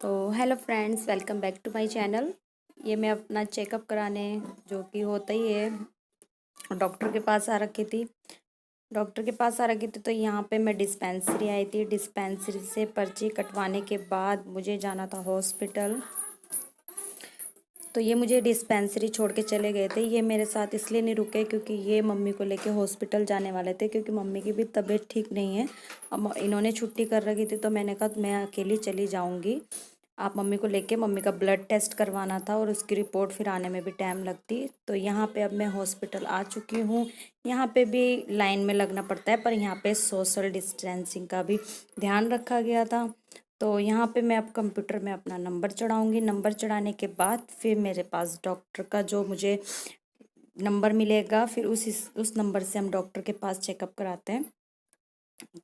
तो hello friends, welcome back to my channel. ये मैं अपना चेकअप कराने जो कि होता ही है, डॉक्टर के पास आ रखी थी। तो यहाँ पे मैं डिस्पेंसरी आई थी। डिस्पेंसरी से पर्ची कटवाने के बाद मुझे जाना था हॉस्पिटल। तो ये मुझे डिस्पेंसरी छोड़ के चले गए थे। ये मेरे साथ इसलिए नहीं रुके क्योंकि ये मम्मी को लेके हॉस्पिटल जाने वाले थे, क्योंकि मम्मी की भी तबीयत ठीक नहीं है। अब इन्होंने छुट्टी कर रखी थी तो मैंने कहा मैं अकेली चली जाऊंगी। आप मम्मी को लेके, मम्मी का ब्लड टेस्ट करवाना था और उसकी रिपोर्ट फिर आने में भी टाइम लगती। तो यहाँ पे अब मैं हॉस्पिटल आ चुकी हूँ। यहाँ पे भी लाइन में लगना पड़ता है, पर यहाँ पे सोशल डिस्टेंसिंग का भी ध्यान रखा गया था। तो यहाँ पे मैं अब कंप्यूटर में अपना नंबर चढ़ाऊँगी। नंबर चढ़ाने के बाद फिर मेरे पास डॉक्टर का जो मुझे नंबर मिलेगा, फिर उस नंबर से हम डॉक्टर के पास चेकअप कराते हैं।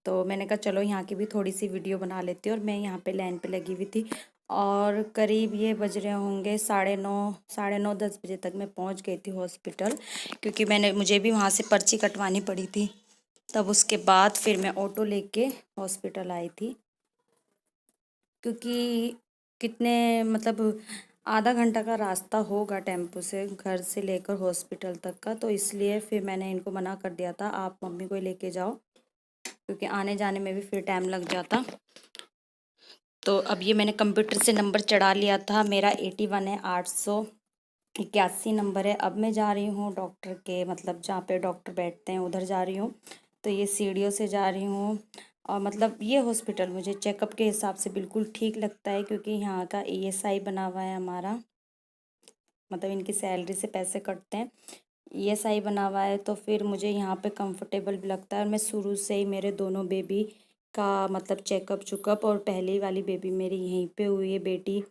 तो मैंने कहा चलो यहाँ की भी थोड़ी सी वीडियो बना लेती हूँ। और मैं यहाँ पे लाइन पे लगी हुई थी और करीब ये बज रहे होंगे 9:30 10 बजे तक मैं पहुँच गई थी हॉस्पिटल, क्योंकि मुझे भी वहाँ से पर्ची कटवानी पड़ी थी। तब उसके बाद फिर मैं ऑटो लेके हॉस्पिटल आई थी, क्योंकि कितने मतलब आधा घंटा का रास्ता होगा टेम्पो से, घर से लेकर हॉस्पिटल तक का। तो इसलिए फिर मैंने इनको मना कर दिया था, आप मम्मी को ही लेके जाओ, क्योंकि आने जाने में भी फिर टाइम लग जाता। तो अब ये मैंने कंप्यूटर से नंबर चढ़ा लिया था। मेरा 81 है, 881 नंबर है। अब मैं जा रही हूँ डॉक्टर के, मतलब जहाँ पे डॉक्टर बैठते हैं उधर जा रही हूँ। तो ये सीढ़ियों से जा रही हूँ। और मतलब ये हॉस्पिटल मुझे चेकअप के हिसाब से बिल्कुल ठीक लगता है, क्योंकि यहाँ का ESI बना हुआ है हमारा, मतलब इनकी सैलरी से पैसे कटते हैं। ESI बना हुआ है, तो फिर मुझे यहाँ पे कंफर्टेबल भी लगता है। और मैं शुरू से ही मेरे दोनों बेबी का मतलब चेकअप चुकअप, और पहली वाली बेबी मेरी यहीं पे हुई है बेटी,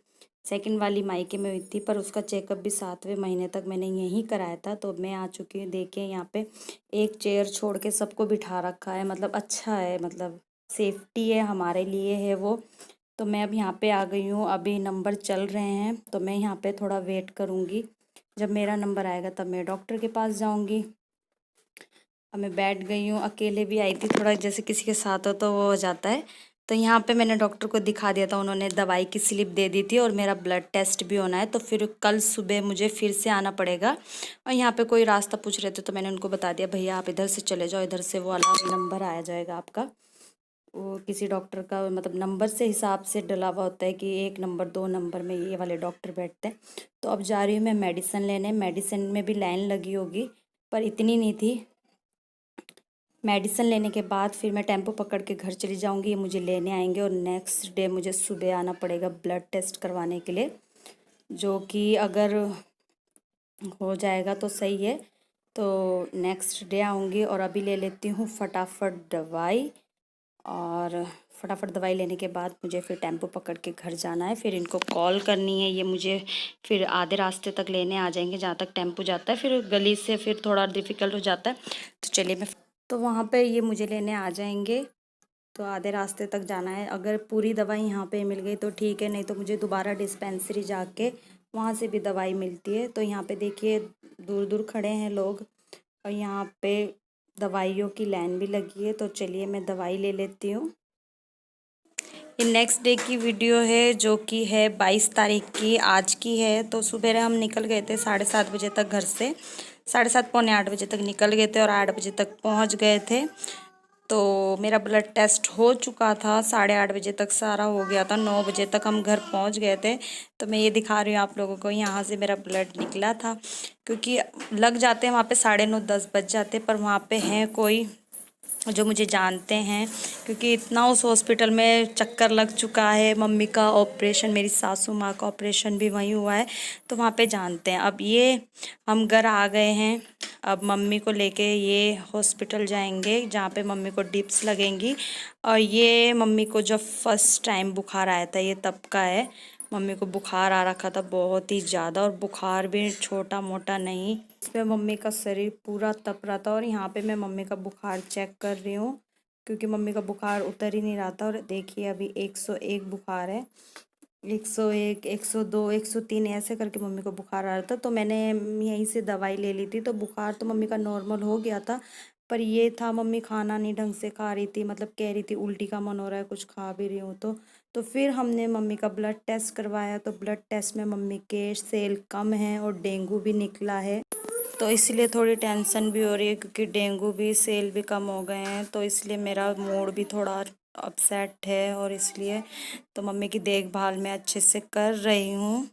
सेकंड वाली मायके में हुई थी, पर उसका चेकअप भी 7वें महीने तक मैंने यहीं कराया था। तो मैं आ चुकी हूँ। देखिए यहाँ पे एक चेयर छोड़ के सबको बिठा रखा है, मतलब अच्छा है, मतलब सेफ्टी है हमारे लिए है वो। तो मैं अब यहाँ पे आ गई हूँ। अभी नंबर चल रहे हैं तो मैं यहाँ पे थोड़ा वेट करूँगी। जब मेरा नंबर आएगा तब मैं डॉक्टर के पास जाऊँगी। अब मैं बैठ गई हूँ, अकेले भी आई थी, थोड़ा जैसे किसी के साथ हो तो वो हो जाता है। तो यहाँ पे मैंने डॉक्टर को दिखा दिया था, उन्होंने दवाई की स्लिप दे दी थी और मेरा ब्लड टेस्ट भी होना है। तो फिर कल सुबह मुझे फिर से आना पड़ेगा। और यहाँ पे कोई रास्ता पूछ रहे थे तो मैंने उनको बता दिया, भैया आप इधर से चले जाओ, इधर से वो वाला नंबर आया जाएगा आपका। वो किसी डॉक्टर का मतलब नंबर से हिसाब से डला हुआ होता है कि 1 नंबर 2 नंबर में ये वाले डॉक्टर बैठते हैं। तो अब जा रही हूँ मैं मेडिसिन लेने। मेडिसिन में भी लाइन लगी होगी, पर इतनी नहीं थी। मेडिसिन लेने के बाद फिर मैं टेम्पो पकड़ के घर चली जाऊंगी। ये मुझे लेने आएंगे और नेक्स्ट डे मुझे सुबह आना पड़ेगा ब्लड टेस्ट करवाने के लिए, जो कि अगर हो जाएगा तो सही है। तो नेक्स्ट डे आऊँगी। और अभी ले लेती हूँ फटाफट दवाई, और फटाफट दवाई लेने के बाद मुझे फिर टेम्पो पकड़ के घर जाना है। फिर इनको कॉल करनी है, ये मुझे फिर आधे रास्ते तक लेने आ जाएंगे जहाँ तक टेम्पो जाता है। फिर गली से फिर थोड़ा डिफ़िकल्ट हो जाता है। तो चलिए मैं, तो वहाँ पे ये मुझे लेने आ जाएंगे। तो आधे रास्ते तक जाना है। अगर पूरी दवाई यहाँ पे मिल गई तो ठीक है, नहीं तो मुझे दोबारा डिस्पेंसरी जाके वहाँ से भी दवाई मिलती है। तो यहाँ पे देखिए दूर दूर खड़े हैं लोग, और यहाँ पे दवाइयों की लाइन भी लगी है। तो चलिए मैं दवाई ले लेती हूँ। ये नेक्स्ट डे की वीडियो है, जो कि है 22 तारीख की, आज की है। तो सुबह हम निकल गए थे 7:30 बजे तक घर से, 7:30 पौने 8 बजे तक निकल गए थे और 8 बजे तक पहुंच गए थे। तो मेरा ब्लड टेस्ट हो चुका था, 8:30 बजे तक सारा हो गया था, 9 बजे तक हम घर पहुंच गए थे। तो मैं ये दिखा रही हूँ आप लोगों को, यहाँ से मेरा ब्लड निकला था, क्योंकि लग जाते हैं वहाँ पे 9:30 10 बज जाते, पर वहाँ पे हैं कोई जो मुझे जानते हैं, क्योंकि इतना उस हॉस्पिटल में चक्कर लग चुका है। मम्मी का ऑपरेशन, मेरी सासू माँ का ऑपरेशन भी वहीं हुआ है, तो वहाँ पे जानते हैं। अब ये हम घर आ गए हैं। अब मम्मी को लेके ये हॉस्पिटल जाएंगे जहाँ पे मम्मी को डिप्स लगेंगी। और ये मम्मी को जब फर्स्ट टाइम बुखार आया था, ये तब का है। मम्मी को बुखार आ रखा था बहुत ही ज़्यादा, और बुखार भी छोटा मोटा नहीं। इसमें मम्मी का शरीर पूरा तप रहा था। और यहाँ पे मैं मम्मी का बुखार चेक कर रही हूँ, क्योंकि मम्मी का बुखार उतर ही नहीं रहा था। और देखिए अभी 101 बुखार है, 101 102 103 ऐसे करके मम्मी को बुखार आ रहा था। तो मैंने यहीं से दवाई ले ली थी, तो बुखार तो मम्मी का नॉर्मल हो गया था। पर ये था, मम्मी खाना नहीं ढंग से खा रही थी, मतलब कह रही थी उल्टी का मन हो रहा है, कुछ खा भी रही हूँ तो फिर हमने मम्मी का ब्लड टेस्ट करवाया, तो ब्लड टेस्ट में मम्मी के सेल कम हैं और डेंगू भी निकला है। तो इसलिए थोड़ी टेंशन भी हो रही है, क्योंकि डेंगू भी सेल भी कम हो गए हैं, तो इसलिए मेरा मूड भी थोड़ा अपसेट है। और इसलिए तो मम्मी की देखभाल मैं अच्छे से कर रही हूँ।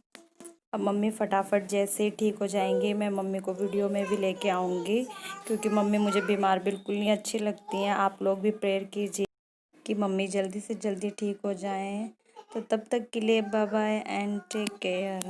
अब मम्मी फटाफट जैसे ही ठीक हो जाएंगी मैं मम्मी को वीडियो में भी लेके आऊँगी, क्योंकि मम्मी मुझे बीमार बिल्कुल नहीं अच्छी लगती हैं। आप लोग भी प्रेयर कीजिए कि मम्मी जल्दी से जल्दी ठीक हो जाएं। तो तब तक के लिए bye bye and take care.